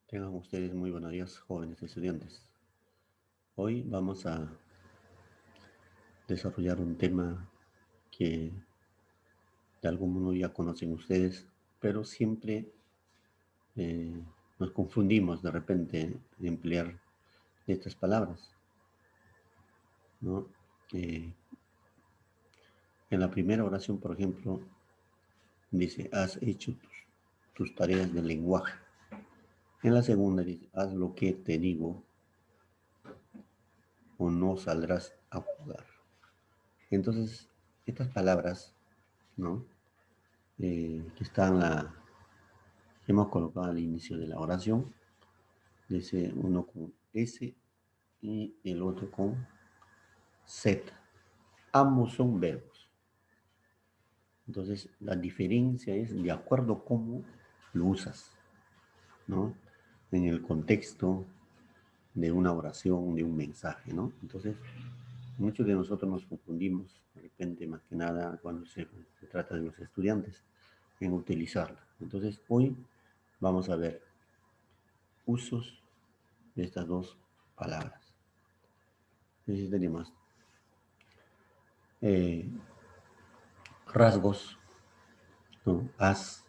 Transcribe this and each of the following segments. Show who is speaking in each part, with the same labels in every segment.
Speaker 1: Tengan ustedes muy buenos días, jóvenes estudiantes. Hoy vamos a desarrollar un tema que de algún modo ya conocen ustedes, pero siempre eh, nos confundimos de repente de emplear estas palabras, ¿no? Eh, en la primera oración, por ejemplo, dice, has hecho tus tareas de lenguaje. En la segunda dice, haz lo que te digo o no saldrás a jugar. Entonces, estas palabras, ¿no? Que están que hemos colocado al inicio de la oración, dice uno con S y el otro con Z. Ambos son verbos. Entonces, la diferencia es de acuerdo a cómo lo usas, ¿no? En el contexto de una oración, de un mensaje, ¿no? Entonces, muchos de nosotros nos confundimos, de repente, más que nada, cuando se trata de los estudiantes, en utilizarla. Entonces, hoy vamos a ver usos de estas dos palabras. Entonces tenemos eh, rasgos, ¿no? As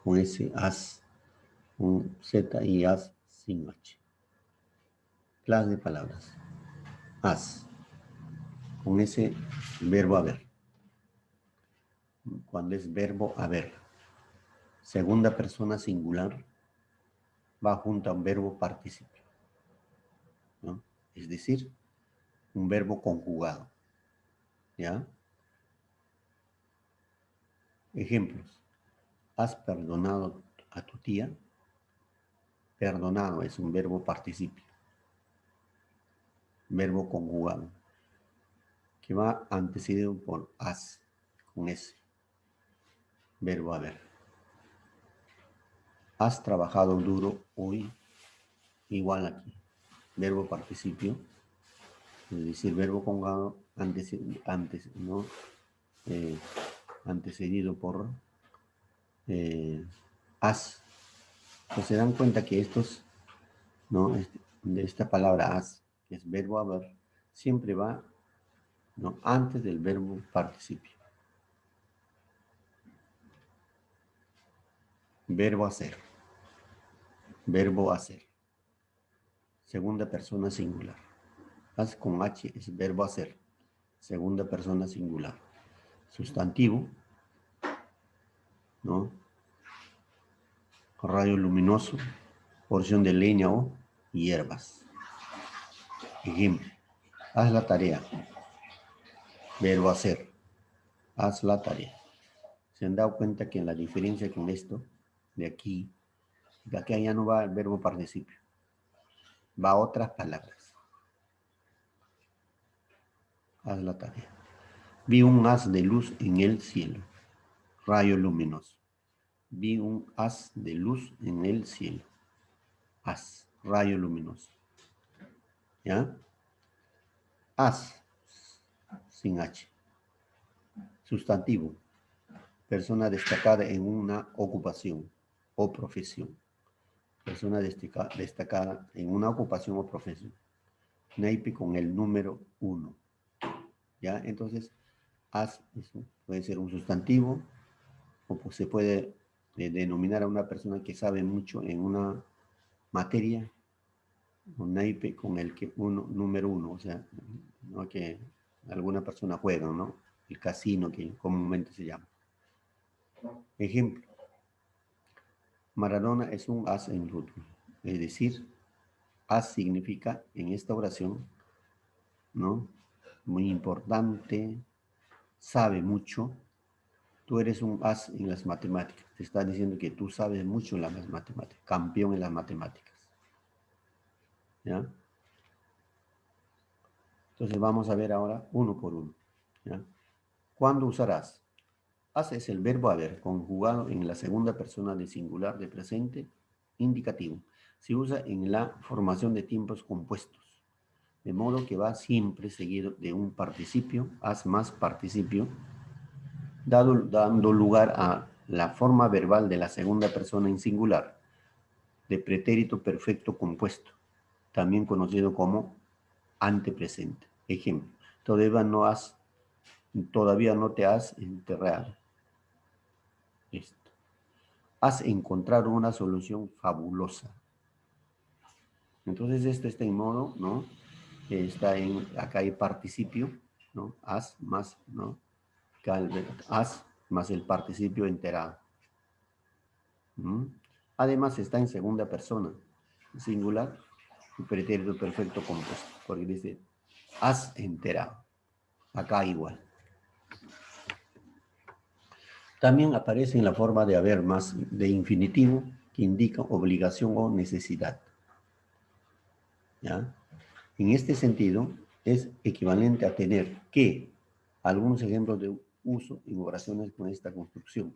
Speaker 1: con S, as con Z y as sin H. Clase de palabras. As con ese verbo haber. Cuando es verbo haber, segunda persona singular, va junto a un verbo participio, ¿no? Es decir, un verbo conjugado, ¿ya? Ejemplos. Has perdonado a tu tía. Perdonado es un verbo participio, verbo conjugado, que va antecedido por has, con S, verbo haber. Has trabajado duro hoy, igual aquí, verbo participio, es decir, verbo conjugado ¿no? Eh, antecedido por has. Pues se dan cuenta que estos, ¿no? De esta palabra has, que es verbo haber, siempre va, ¿no? Antes del verbo participio. Verbo hacer. Verbo hacer. Segunda persona singular. Haz con H es verbo hacer. Segunda persona singular. Sustantivo, ¿no? Rayo luminoso, porción de leña o hierbas. Ejemplo. Haz la tarea. Verbo hacer. Haz la tarea. ¿Se han dado cuenta que la diferencia con esto, de aquí, de acá ya no va el verbo participio? Va a otras palabras. Haz la tarea. Vi un haz de luz en el cielo. Rayo luminoso. Vi un haz de luz en el cielo. Haz, rayo luminoso. ¿Ya? Haz, sin H. Sustantivo. Persona destacada en una ocupación o profesión. Persona destacada en una ocupación o profesión. Naipe con el número 1. ¿Ya? Entonces, haz, eso puede ser un sustantivo o pues se puede denominar a una persona que sabe mucho en una materia, un naipe con el que número 1, o sea, ¿no? Que alguna persona juega, ¿no? El casino que comúnmente se llama. Ejemplo, Maradona es un as en fútbol, es decir, as significa en esta oración, ¿no? Muy importante, sabe mucho. Tú eres un as en las matemáticas. Te está diciendo que tú sabes mucho en las matemáticas, campeón en las matemáticas. ¿Ya? Entonces vamos a ver ahora uno por uno. ¿Ya? ¿Cuándo usarás? As es el verbo haber conjugado en la segunda persona de singular de presente indicativo. Se usa en la formación de tiempos compuestos, de modo que va siempre seguido de un participio, as más participio, dando lugar a la forma verbal de la segunda persona en singular, de pretérito perfecto compuesto, también conocido como antepresente. Ejemplo, todavía no te has enterrado. Esto. Has encontrado una solución fabulosa. Entonces esto está en modo, ¿no? Acá hay participio, ¿no? Has más, ¿no? Has más el participio enterado. ¿Mm? Además está en segunda persona, singular, y pretérito perfecto compuesto, porque dice, has enterado. Acá igual. También aparece en la forma de haber más de infinitivo que indica obligación o necesidad. ¿Ya? En este sentido, es equivalente a tener que, algunos ejemplos de uso en oraciones con esta construcción.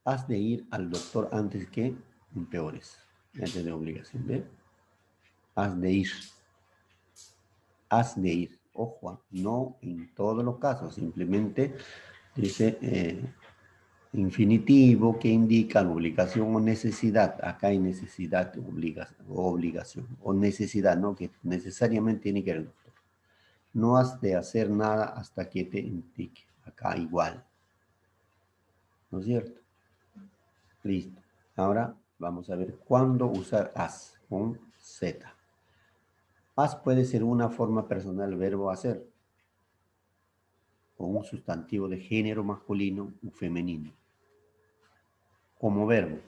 Speaker 1: Has de ir al doctor antes que empeores. Antes de obligación, ¿ve? Has de ir. Has de ir. Ojo, no en todos los casos, simplemente dice infinitivo que indica la obligación o necesidad. Acá hay necesidad o obligación, o necesidad, ¿no? Que necesariamente tiene que ver el doctor. No has de hacer nada hasta que te indique. Acá igual. ¿No es cierto? Listo. Ahora vamos a ver cuándo usar has con Z. Has puede ser una forma personal del verbo hacer o un sustantivo de género masculino o femenino. Como verbo,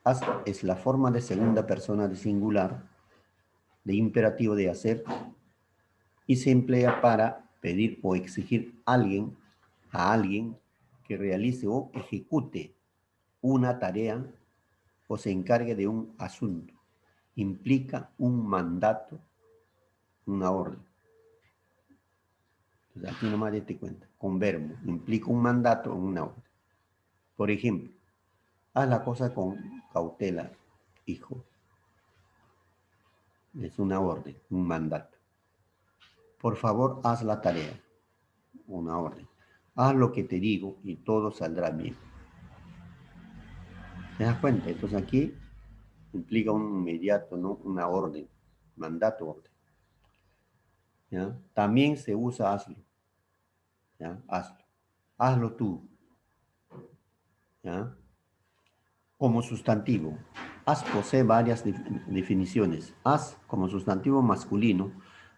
Speaker 1: has es la forma de segunda persona de singular, de imperativo de hacer, y se emplea para pedir o exigir a alguien que realice o ejecute una tarea o se encargue de un asunto. Implica un mandato, una orden. Entonces aquí nomás date cuenta, con verbo, implica un mandato o una orden. Por ejemplo, haz la cosa con cautela, hijo. Es una orden, un mandato. Por favor, haz la tarea, una orden. Haz lo que te digo y todo saldrá bien. ¿Te das cuenta? Entonces aquí implica un inmediato, ¿no? Una orden, mandato, orden. ¿Ya? También se usa hazlo. ¿Ya? Hazlo. Hazlo tú. ¿Ya? Como sustantivo. Haz posee varias definiciones. Haz como sustantivo masculino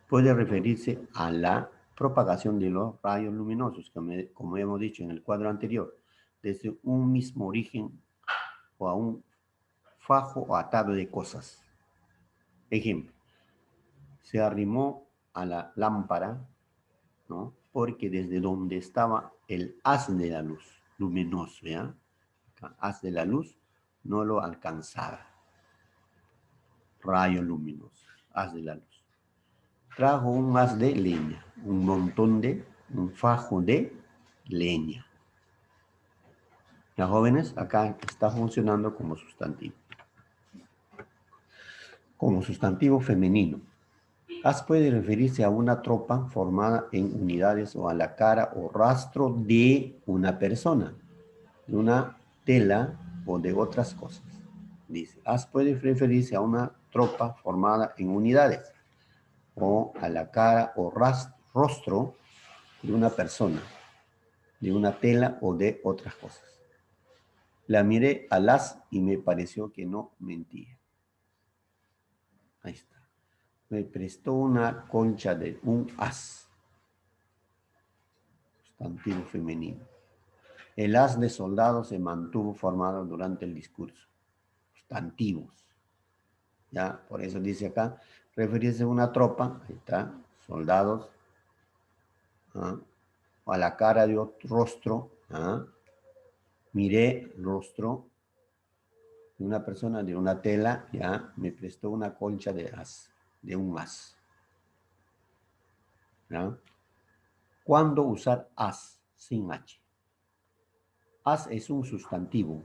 Speaker 1: puede referirse a la propagación de los rayos luminosos, como hemos dicho en el cuadro anterior, desde un mismo origen o a un fajo o atado de cosas. Ejemplo, se arrimó a la lámpara, ¿no? Porque desde donde estaba el haz de la luz luminoso, ¿ya? Haz de la luz no lo alcanzaba. Rayo luminoso, haz de la luz. Trajo un haz de leña, un fajo de leña. Ya jóvenes, acá está funcionando como sustantivo. Como sustantivo femenino. Haz puede referirse a una tropa formada en unidades o a la cara o rastro de una persona, de una tela o de otras cosas. Dice, haz puede referirse a una tropa formada en unidades o a la cara o rostro de una persona, de una tela o de otras cosas. La miré al haz y me pareció que no mentía. Ahí está. Me prestó una concha de un haz. Sustantivo femenino. El haz de soldado se mantuvo formado durante el discurso. Sustantivos. ¿Ya? Por eso dice acá, referirse a una tropa, ahí está, soldados, ¿ah? O a la cara de otro rostro, ¿ah? Miré el rostro de una persona, de una tela, ya, me prestó una concha de un haz. ¿Ya? ¿Cuándo usar haz sin H? Haz es un sustantivo.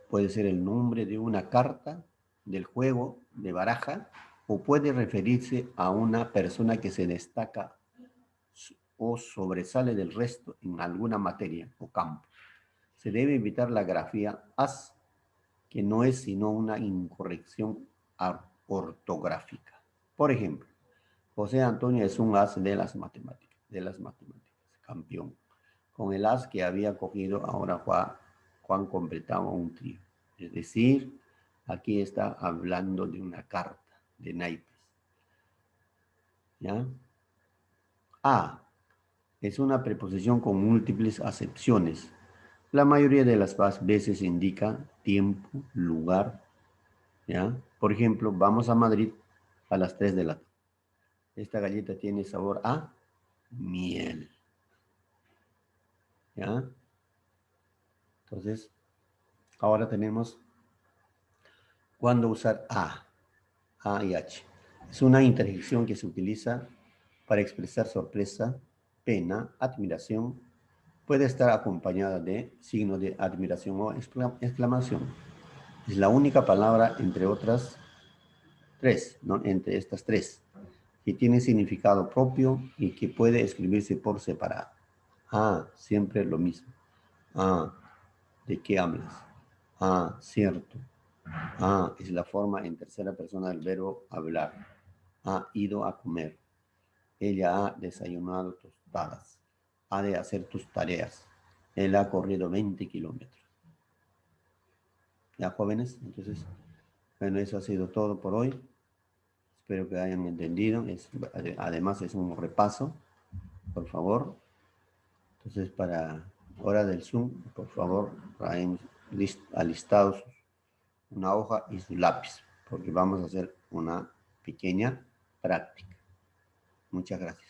Speaker 1: Puede ser el nombre de una carta del juego de baraja o puede referirse a una persona que se destaca o sobresale del resto en alguna materia o campo. Se debe evitar la grafía as que no es sino una incorrección ortográfica. Por ejemplo, José Antonio es un as de las matemáticas, campeón. Con el as que había cogido, ahora Juan completaba un trío. Es decir, aquí está hablando de una carta de naipes. ¿Ya? A es una preposición con múltiples acepciones. La mayoría de las veces indica tiempo, lugar. ¿Ya? Por ejemplo, vamos a Madrid a las 3 de la tarde. Esta galleta tiene sabor a miel. ¿Ya? Entonces, ahora tenemos cuándo usar A y H. Es una interjección que se utiliza para expresar sorpresa, pena, admiración. Puede estar acompañada de signo de admiración o exclamación. Es la única palabra entre otras tres, ¿no? Entre estas tres, que tiene significado propio y que puede escribirse por separado. Siempre lo mismo. ¿De qué hablas? Cierto. Es la forma en tercera persona del verbo hablar. Ha ido a comer. Ella ha desayunado tostadas. Ha de hacer tus tareas. Él ha corrido 20 kilómetros. ¿Ya, jóvenes? Entonces, bueno, eso ha sido todo por hoy. Espero que hayan entendido. Además, es un repaso, por favor. Entonces, para hora del Zoom, por favor, traen alistados una hoja y su lápiz, porque vamos a hacer una pequeña práctica. Muchas gracias.